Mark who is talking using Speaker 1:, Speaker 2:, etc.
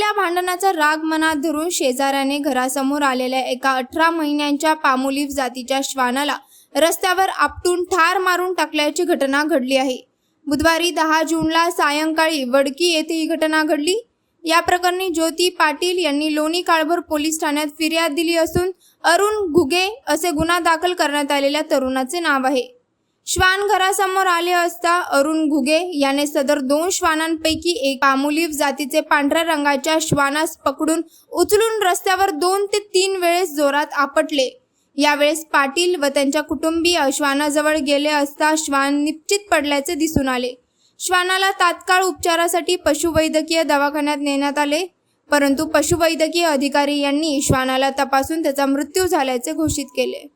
Speaker 1: झालेल्या भांडणाचा राग मनात धरून शेजाऱ्याने घरासमोर आलेल्या एका 18 महिन्यांच्या पामोलिव्ह जातीच्या श्वानाला रस्त्यावर आपटून ठार मारून टाकल्याची घटना घडली आहे। बुधवारी 10 जूनला सायंकाळी वडकी येथे ही घटना घडली। या प्रकरणी ज्योती पाटील यांनी लोणी काळभोर पोलीस ठाण्यात फिर्याद दिली असून अरुण घुगे असे गुन्हा दाखल करण्यात आलेल्या तरुणाचे नाव आहे। श्वान घरासमोर आले असता अरुण घुगे याने सदर 2 श्वानांपैकी एक पामोलिव्ह जातीचे पांढऱ्या रंगाच्या श्वानास पकडून उचलून रस्त्यावर 2 ते 3 वेळेस जोरात आपटले। यावेळेस पाटील व त्यांच्या कुटुंबीय श्वानाजवळ गेले असता श्वान निश्चित पडल्याचे दिसून आले। श्वानाला तात्काळ उपचारासाठी पशुवैद्यकीय दवाखान्यात नेण्यात आले, परंतु पशुवैद्यकीय अधिकारी यांनी श्वानाला तपासून त्याचा मृत्यू झाल्याचे घोषित केले।